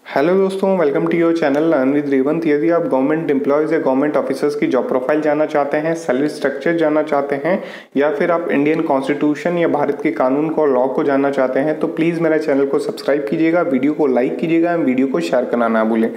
Hello दोस्तों, welcome to your channel learn with Revant. यदि आप गवर्नमेंट एम्प्लॉयज़ या गवर्नमेंट ऑफिसर्स की जॉब प्रोफाइल जानना चाहते हैं, सैलरी स्ट्रक्चर जानना चाहते हैं, या फिर आप इंडियन कॉन्स्टिट्यूशन या भारत के कानून को लॉ को जानना चाहते हैं, तो प्लीज़ मेरे चैनल को सब्सक्राइब कीजिएगा, वीडियो को लाइक कीजिएगा एंड वीडियो को शेयर करना ना भूलें।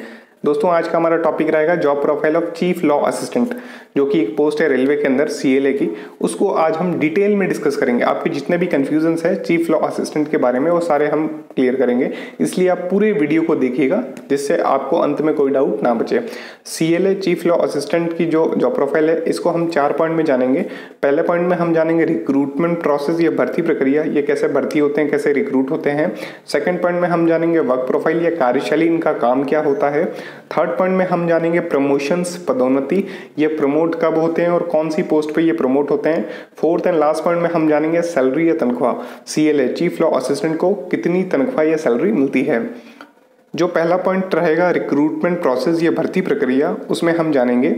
दोस्तों, आज का हमारा टॉपिक रहेगा job profile of chief law assistant, जो कि एक पोस्ट है रेलवे के अंदर CLA की। उसको आज हम डिटेल में डिस्कस करेंगे। आपके जितने भी कंफ्यूजन्स है चीफ लॉ असिस्टेंट के बारे में, वो सारे हम क्लियर करेंगे। इसलिए आप पूरे वीडियो को देखिएगा, जिससे आपको अंत में कोई डाउट ना बचे। CLA चीफ लॉ असिस्टेंट की जो जॉब प्रोफाइल है, इसको हम 4 पॉइंट में जानेंगे। पहले पॉइंट में हम जानेंगे रिक्रूटमेंट प्रोसेस या भर्ती प्रक्रिया, ये कैसे भर्ती होते हैं, कैसे रिक्रूट होते हैं। सेकंड पॉइंट में हम जानेंगे वर्क प्रोफाइल या कार्यशैली, इनका काम क्या होता है। थर्ड पॉइंट में हम जानेंगे प्रमोशंस, पदोन्नति, ये प्रमोट कब होते हैं और कौन सी पोस्ट पे ये प्रमोट होते हैं। फोर्थ एंड लास्ट पॉइंट में हम जानेंगे सैलरी या तनख्वाह, CLA चीफ लॉ असिस्टेंट को कितनी तनख्वाह या सैलरी मिलती है। जो पहला पॉइंट रहेगा रिक्रूटमेंट प्रोसेस या भर्ती प्रक्रिया, उसमें हम जानेंगे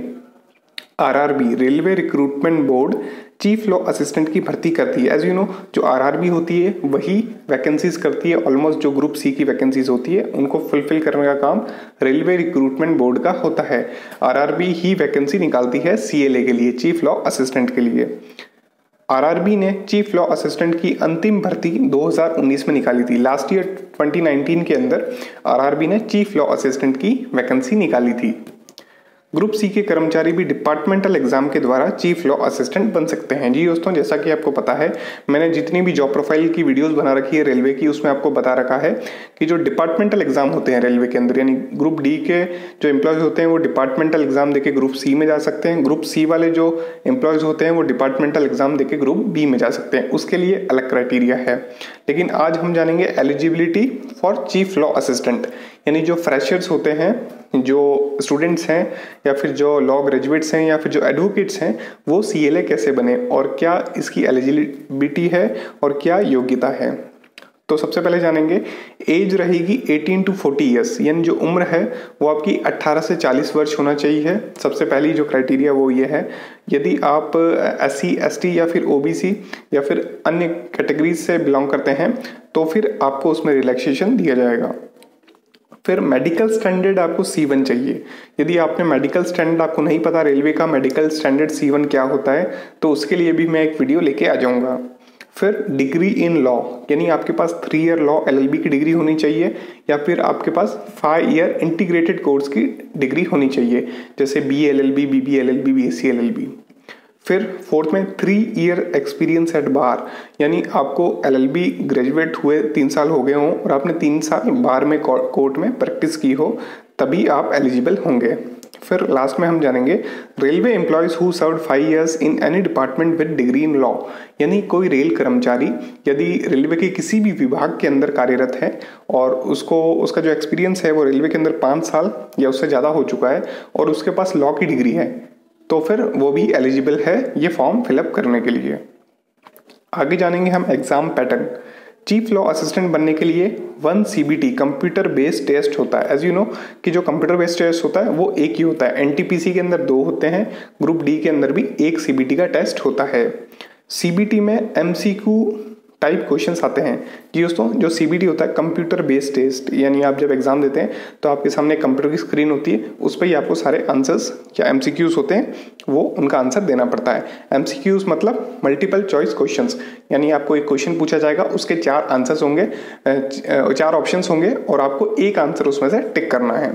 RRB railway recruitment board chief law assistant की भर्ती करती है। एज यू नो, जो RRB होती है वही वैकेंसीज करती है। ऑलमोस्ट जो ग्रुप C की वैकेंसीज होती है, उनको फुलफिल करने का काम रेलवे रिक्रूटमेंट बोर्ड का होता है। RRB ही वैकेंसी निकालती है CLA के लिए, चीफ लॉ असिस्टेंट के लिए। RRB ने चीफ लॉ असिस्टेंट की अंतिम भर्ती 2019 में निकाली थी। लास्ट ईयर 2019 के अंदर RRB ने चीफ लॉ असिस्टेंट की वैकेंसी निकाली थी। ग्रुप C के कर्मचारी भी डिपार्टमेंटल एग्जाम के द्वारा चीफ लॉ असिस्टेंट बन सकते हैं। जी दोस्तों, जैसा कि आपको पता है, मैंने जितनी भी जॉब प्रोफाइल की वीडियोस बना रखी है रेलवे की, उसमें आपको बता रखा है कि जो डिपार्टमेंटल एग्जाम होते हैं रेलवे के अंदर, यानी ग्रुप D के जो एम्प्लॉयज होते हैं वो डिपार्टमेंटल एग्जाम देके ग्रुप C में जा सकते हैं। ग्रुप C वाले जो एम्प्लॉयज होते हैं वो डिपार्टमेंटल एग्जाम देके ग्रुप B में जा सकते हैं। उसके लिए अलग क्राइटेरिया है। लेकिन आज हम जानेंगे eligibility for chief law assistant, यानी जो फ्रेशर्स होते हैं, जो स्टूडेंट्स हैं, या फिर जो लॉ ग्रेजुएट्स हैं, या फिर जो एडवोकेट्स हैं, वो CLA कैसे बने और क्या इसकी एलिजिबिलिटी है और क्या योग्यता है। तो सबसे पहले जानेंगे एज रहेगी 18 to 40 ईयर्स, यानी जो उम्र है वो आपकी 18 से 40 वर्ष होना चाहिए। सबसे पहली जो क्राइटेरिया वो ये है। यदि आप SC ST या फिर OBC या फिर अन्य कैटेगरीज से बिलोंग करते हैं, तो फिर आपको उसमें रिलैक्सेशन दिया जाएगा। फिर मेडिकल स्टैंडर्ड आपको C1 चाहिए। यदि आपने मेडिकल स्टैंडर्ड आपको नहीं पता रेलवे का मेडिकल स्टैंडर्ड C1 क्या होता है, तो उसके लिए भी मैं एक वीडियो लेके आ जाऊंगा। फिर डिग्री इन लॉ, यानी आपके पास 3 ईयर लॉ LLB की डिग्री होनी चाहिए, या फिर आपके पास 5 ईयर इंटीग्रेटेड कोर्स की डिग्री होनी चाहिए, जैसे BA LLB, BB LLB, BSc LLB। फिर फोर्थ में 3 ईयर एक्सपीरियंस एट बार, यानी आपको LLB ग्रेजुएट हुए 3 साल हो गए हों और आपने 3 साल बार में कोर्ट में प्रैक्टिस की हो, तभी आप एलिजिबल होंगे। फिर लास्ट में हम जानेंगे railway employees who served 5 years in any department with degree in law, यानी कोई रेल कर्मचारी यदि रेलवे के किसी भी विभाग के अंदर कार्यरत है और उसका जो एक्सपीरियंस है वो रेलवे के अंदर 5 साल या उससे ज़्यादा हो चुका है और उसके पास लॉ की डिग्री है, तो फिर वो भी एलिजिबल है ये फॉर्म फिलअप करने के लिए। आगे जानेंगे हम exam pattern. Chief law assistant बनने के लिए 1 CBT कंप्यूटर बेस्ड टेस्ट होता है। एज यू नो कि जो कंप्यूटर बेस्ड टेस्ट होता है वो एक ही होता है। NTPC के अंदर 2 होते हैं, ग्रुप D के अंदर भी 1 CBT का टेस्ट होता है। CBT में MCQ टाइप क्वेश्चंस आते हैं। जी दोस्तों, जो CBT होता है कंप्यूटर बेस्ड टेस्ट, यानी आप जब एग्जाम देते हैं तो आपके सामने कंप्यूटर की स्क्रीन होती है, उस पर ही आपको सारे आंसर्स या MCQs होते हैं, वो उनका आंसर देना पड़ता है। MCQs मतलब मल्टीपल चॉइस क्वेश्चंस, यानी आपको एक क्वेश्चन पूछा जाएगा, उसके 4 आंसर्स होंगे, 4 ऑप्शंस होंगे और आपको एक आंसर उसमें से टिक करना है।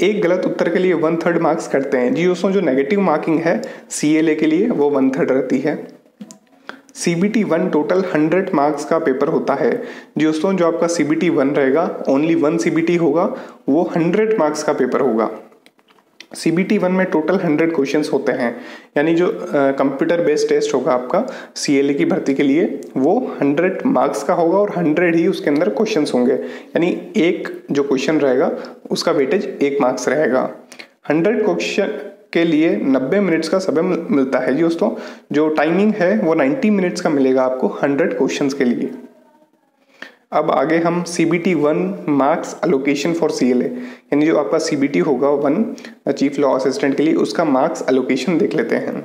एक गलत उत्तर के लिए 1/3 मार्क्स कटते हैं। जी दोस्तों, जो नेगेटिव मार्किंग है CLA के लिए वो 1/3 रहती है। CBT 1 टोटल 100 मार्क्स का पेपर होता है। जी दोस्तों, जो आपका CBT 1 रहेगा, ओनली 1 CBT होगा, वो 100 मार्क्स का पेपर होगा। CBT 1 में टोटल 100 क्वेश्चंस होते हैं, यानी जो कंप्यूटर बेस्ड टेस्ट होगा आपका CLA की भर्ती के लिए, वो 100 मार्क्स का होगा और 100 ही उसके अंदर क्वेश्चंस होंगे, यानी एक जो क्वेश्चन रहेगा उसका वेटेज 1 मार्क्स रहेगा। 100 क्वेश्चन के लिए 90 मिनट्स का समय मिलता है। जी दोस्तों, जो टाइमिंग है वो 90 मिनट्स का मिलेगा आपको 100 क्वेश्चंस के लिए। अब आगे हम CBT 1 marks allocation for CLA, यानी जो आपका CBT होगा 1 चीफ लॉ असिस्टेंट के लिए, उसका मार्क्स एलोकेशन देख लेते हैं।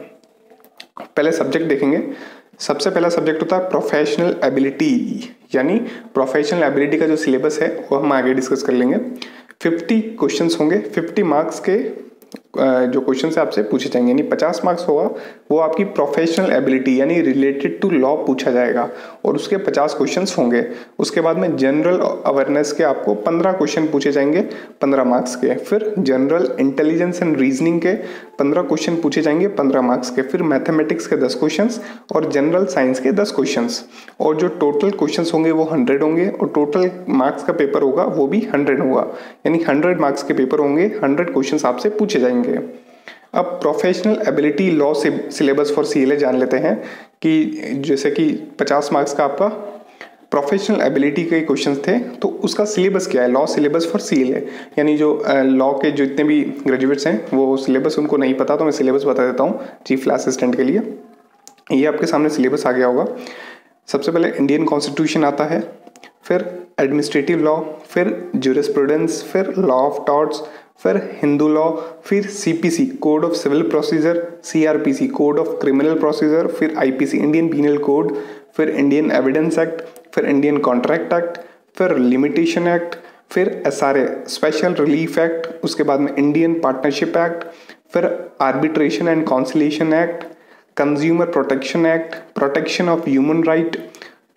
पहले सब्जेक्ट देखेंगे। सबसे पहला सब्जेक्ट होता है प्रोफेशनल एबिलिटी, यानी प्रोफेशनल एबिलिटी का जो सिलेबस है वो हम आगे डिस्कस कर लेंगे। 50 क्वेश्चंस होंगे, 50 मार्क्स के जो क्वेश्चन आपसे पूछे जाएंगे, यानी 50 मार्क्स होगा वो आपकी प्रोफेशनल एबिलिटी यानी रिलेटेड टू लॉ पूछा जाएगा और उसके 50 क्वेश्चंस होंगे। उसके बाद में जनरल अवेयरनेस के आपको 15 क्वेश्चन पूछे जाएंगे 15 मार्क्स के। फिर जनरल इंटेलिजेंस एंड रीजनिंग के 15 क्वेश्चन पूछे जाएंगे 15 मार्क्स के। फिर मैथमेटिक्स के 10 क्वेश्चन और जनरल साइंस के 10 क्वेश्चन, और जो टोटल क्वेश्चन होंगे वो 100 होंगे और टोटल मार्क्स का पेपर होगा वो भी 100 होगा, यानी 100 मार्क्स के पेपर होंगे, 100 क्वेश्चन आपसे पूछे जाएंगे। अब प्रोफेशनल एबिलिटी लॉ से सिलेबस फॉर सीएलए जान लेते हैं कि जैसे कि 50 मार्क्स का आपका प्रोफेशनल एबिलिटी के क्वेश्चंस थे, तो उसका सिलेबस क्या है, लॉ सिलेबस फॉर सीएलए, यानी जो लॉ के जितने भी ग्रेजुएट्स हैं वो सिलेबस उनको नहीं पता तो मैं सिलेबस बता देता हूँ चीफ लॉ असिस्टेंट के लिए। ये आपके सामने सिलेबस आ गया होगा। सबसे पहले इंडियन कॉन्स्टिट्यूशन आता है, फिर एडमिनिस्ट्रेटिव लॉ, फिर ज्यूरिस्प्रूडेंस, फिर लॉ ऑफ टॉर्ट्स, फिर हिंदू लॉ, फिर CPC code of civil procedure, CrPC code of criminal procedure, फिर आईपीसी इंडियन पीनल कोड, फिर इंडियन एविडेंस एक्ट, फिर इंडियन कॉन्ट्रैक्ट एक्ट, फिर लिमिटेशन एक्ट, फिर एसआरए स्पेशल रिलीफ एक्ट, उसके बाद में इंडियन पार्टनरशिप एक्ट, फिर arbitration and conciliation act, consumer protection act, protection of human right,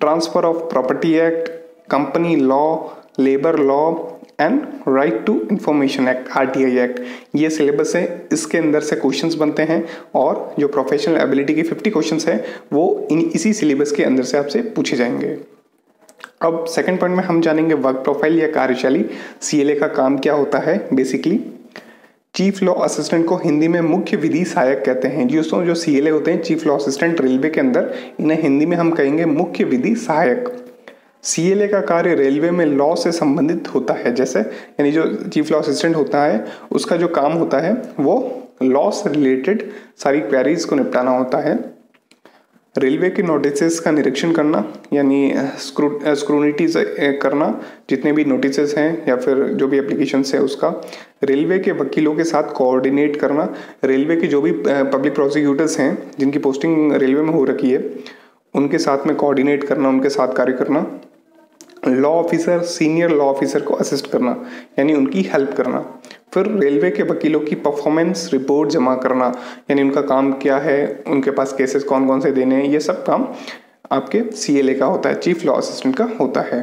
transfer of property act, company law, labour law and right to information act, RTI act. ये syllabus है, इसके अंदर से questions बनते हैं और जो प्रोफेशनल एबिलिटी के 50 क्वेश्चंस हैं वो इसी सिलेबस के अंदर से आपसे पूछे जाएंगे। अब सेकंड पॉइंट में हम जानेंगे वर्क प्रोफाइल या कार्यशैली। सीएलए का काम क्या होता है बेसिकली। चीफ लॉ असिस्टेंट को हिंदी में मुख्य विधि सहायक कहते हैं। दोस्तों जो सीएलए होते हैं चीफ लॉ असिस्टेंट रेलवे के अंदर, इन्हें हिंदी में हम कहेंगे मुख्य विधि सहायक। सीएलए का कार्य रेलवे में लॉ से संबंधित होता है, जैसे यानी जो चीफ लॉ असिस्टेंट होता है उसका जो काम होता है वो लॉ से रिलेटेड सारी क्वेरीज को निपटाना होता है। रेलवे के नोटिसेस का निरीक्षण करना, यानी स्क्रूनिटीज करना, जितने भी नोटिसेस हैं या फिर जो भी एप्लीकेशंस है उसका। रेलवे के वकीलों के साथ कोऑर्डिनेट करना, रेलवे के जो भी पब्लिक प्रोसिक्यूटर्स हैं जिनकी पोस्टिंग रेलवे में हो रखी है उनके साथ में कोऑर्डिनेट करना, उनके साथ कार्य करना। Law officer senior law officer को असिस्ट करना, यानी उनकी हेल्प करना। फिर रेलवे के वकीलों की परफॉर्मेंस रिपोर्ट जमा करना, यानी उनका काम क्या है, उनके पास केसेस कौन कौन से देने हैं, ये सब काम आपके सीएलए का होता है, चीफ लॉ असिस्टेंट का होता है।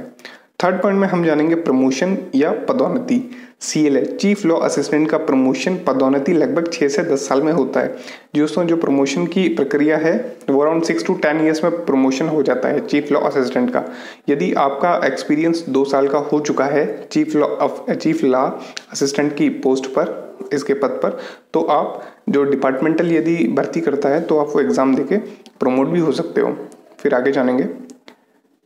थर्ड पॉइंट में हम जानेंगे प्रमोशन या पदोन्नति। सीएलए चीफ लॉ असिस्टेंट का प्रमोशन पदोन्नति लगभग 6 से 10 साल में होता है। दोस्तों जो प्रमोशन की प्रक्रिया है वो अराउंड 6 to 10 ईयर्स में प्रमोशन हो जाता है चीफ लॉ असिस्टेंट का। यदि आपका एक्सपीरियंस 2 साल का हो चुका है चीफ लॉ असिस्टेंट की पोस्ट पर, इसके पद पर, तो आप जो डिपार्टमेंटल यदि भर्ती करता है तो आप वो एग्ज़ाम देके प्रमोट भी हो सकते हो। फिर आगे जानेंगे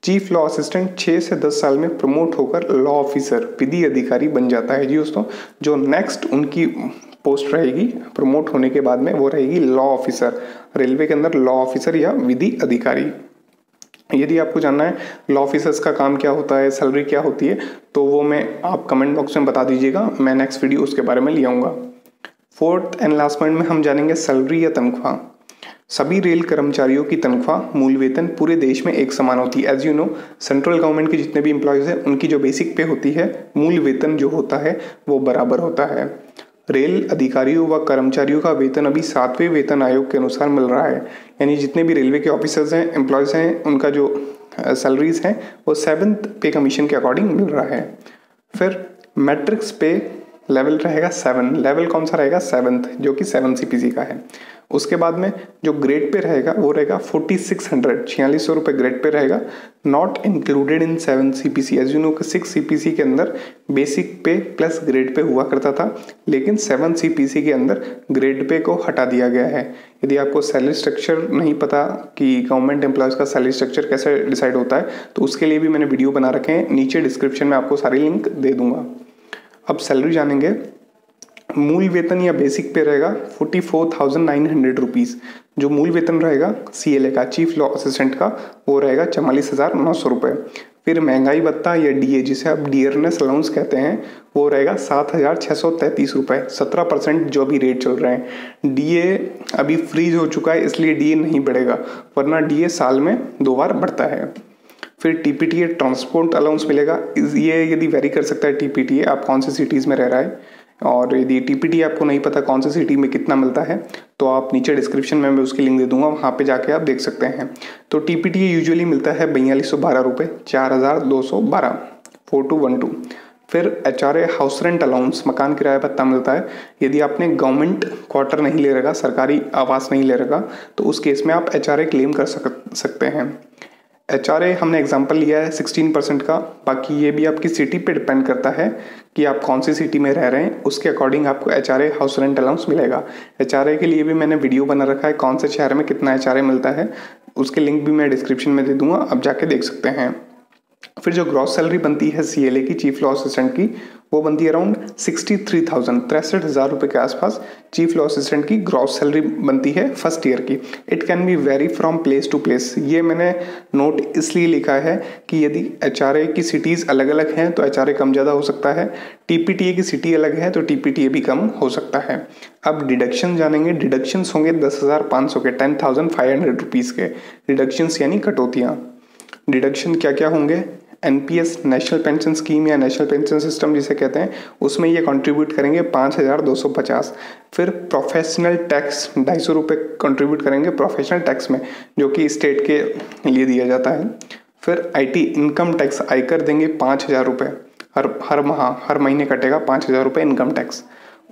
चीफ लॉ असिस्टेंट 6 से 10 साल में प्रमोट होकर लॉ ऑफिसर विधि अधिकारी बन जाता है। जी दोस्तों जो नेक्स्ट उनकी पोस्ट रहेगी प्रमोट होने के बाद में वो रहेगी लॉ ऑफिसर, रेलवे के अंदर लॉ ऑफिसर या विधि अधिकारी। यदि आपको जानना है लॉ ऑफिसर्स का काम क्या होता है, सैलरी क्या होती है, तो वो मैं आप कमेंट बॉक्स में बता दीजिएगा, मैं नेक्स्ट वीडियो उसके बारे में ले आऊँगा। फोर्थ एंड लास्ट पॉइंट में हम जानेंगे सैलरी या तनख्वाह। सभी रेल कर्मचारियों की तनख्वाह मूल वेतन पूरे देश में एक समान होती है। As you know central government के जितने भी एम्प्लॉयज़ हैं उनकी जो बेसिक पे होती है, मूल वेतन जो होता है वो बराबर होता है। रेल अधिकारियों व कर्मचारियों का वेतन अभी 7वें वेतन आयोग के अनुसार मिल रहा है, यानी जितने भी रेलवे के ऑफिसर्स हैं, एम्प्लॉयज़ हैं, उनका जो सैलरीज हैं वो 7th पे कमीशन के अकॉर्डिंग मिल रहा है। फिर मैट्रिक्स पे लेवल रहेगा 7, लेवल कौन सा रहेगा 7th, जो कि 7 CPC का है। उसके बाद में जो ग्रेड पे रहेगा वो रहेगा 4600 रुपये ग्रेड पे रहेगा, not included in 7 CPC। As you know 6 CPC के अंदर बेसिक पे प्लस ग्रेड पे हुआ करता था, लेकिन 7 CPC के अंदर ग्रेड पे को हटा दिया गया है। यदि आपको सैलरी स्ट्रक्चर नहीं पता कि गवर्नमेंट एम्प्लॉयज़ का सैलरी स्ट्रक्चर कैसे डिसाइड होता है, तो उसके लिए भी मैंने वीडियो बना रखे हैं, नीचे डिस्क्रिप्शन में आपको सारी लिंक दे दूंगा। अब सैलरी जानेंगे। मूल वेतन या बेसिक पे रहेगा 44,900 रुपीज़। जो मूल वेतन रहेगा सीएलए का, चीफ लॉ असिस्टेंट का, वो रहेगा 44,900 रुपये। फिर महंगाई भत्ता या डीए, जिसे आप डियरनेस अलाउंस कहते हैं, वो रहेगा 7,633 रुपये, 17% जो भी रेट चल रहे हैं। डीए अभी फ्रीज हो चुका है, इसलिए डीए नहीं बढ़ेगा, वरना डीए साल में 2 बार बढ़ता है। फिर टीपीटीए ट्रांसपोर्ट अलाउंस मिलेगा, ये यदि वेरी कर सकता है टीपीटीए आप कौन सी सिटीज़ में रह रहा है, और यदि टीपीटीए आपको नहीं पता कौन सी सिटी में कितना मिलता है तो आप नीचे डिस्क्रिप्शन में मैं उसकी लिंक दे दूंगा, वहाँ पे जाके आप देख सकते हैं। तो टीपीटीए यूजुअली मिलता है 4212 रुपये, 4212, 4212। फिर एचआरए हाउस रेंट अलाउंस, मकान किराया भत्ता मिलता है। यदि आपने गवर्नमेंट क्वार्टर नहीं ले रखा, सरकारी आवास नहीं ले रखा, तो उस केस में आप एचआरए क्लेम कर सकते हैं। एचआरए हमने एग्जांपल लिया है 16% का, बाकी ये भी आपकी सिटी पे डिपेंड करता है कि आप कौन सी सिटी में रह रहे हैं, उसके अकॉर्डिंग आपको एचआरए हाउस रेंट अलाउंस मिलेगा। एचआरए के लिए भी मैंने वीडियो बना रखा है, कौन से शहर में कितना एचआरए मिलता है, उसके लिंक भी मैं डिस्क्रिप्शन में दे दूंगा, आप जाके देख सकते हैं। फिर जो ग्रॉस सैलरी बनती है सीएलए की, चीफ लॉ असिस्टेंट की, वो बनती है अराउंड 63,000, 63,000 रुपये के आसपास चीफ लॉ असिस्टेंट की ग्रॉस सैलरी बनती है फर्स्ट ईयर की। It can be vary from place to place. ये मैंने नोट इसलिए लिखा है कि यदि एचआरए की सिटीज़ अलग अलग हैं तो एचआरए कम ज़्यादा हो सकता है, टीपीटीए की सिटी अलग है तो टीपीटीए भी कम हो सकता है। अब डिडक्शन जानेंगे। डिडक्शंस होंगे 10,500 के, 10,500 रुपीज़ के डिडक्शंस, यानी कटौतियाँ। डिडक्शन क्या क्या होंगे? एनपीएस, नेशनल पेंशन स्कीम या नेशनल पेंशन सिस्टम जिसे कहते हैं, उसमें ये कंट्रीब्यूट करेंगे 5,250। फिर प्रोफेशनल टैक्स 250 रुपये कंट्रीब्यूट करेंगे प्रोफेशनल टैक्स में, जो कि स्टेट के लिए दिया जाता है। फिर आईटी इनकम टैक्स, आयकर देंगे 5,000 रुपये हर महीने कटेगा 5,000 रुपये इनकम टैक्स।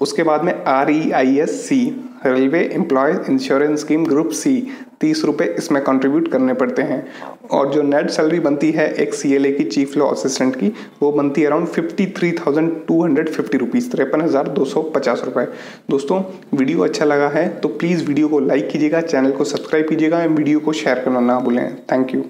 उसके बाद में REISC, railway employees insurance scheme group C, 30 रुपये इसमें कंट्रीब्यूट करने पड़ते हैं। और जो नेट सैलरी बनती है एक सीएलए की चीफ लॉ असिस्टेंट की, वो बनती है अराउंड 53,250 रुपीज़, 53,250 रुपये। दोस्तों वीडियो अच्छा लगा है तो प्लीज़ वीडियो को लाइक कीजिएगा, चैनल को सब्सक्राइब कीजिएगा, वीडियो को शेयर करना ना भूलें। Thank you.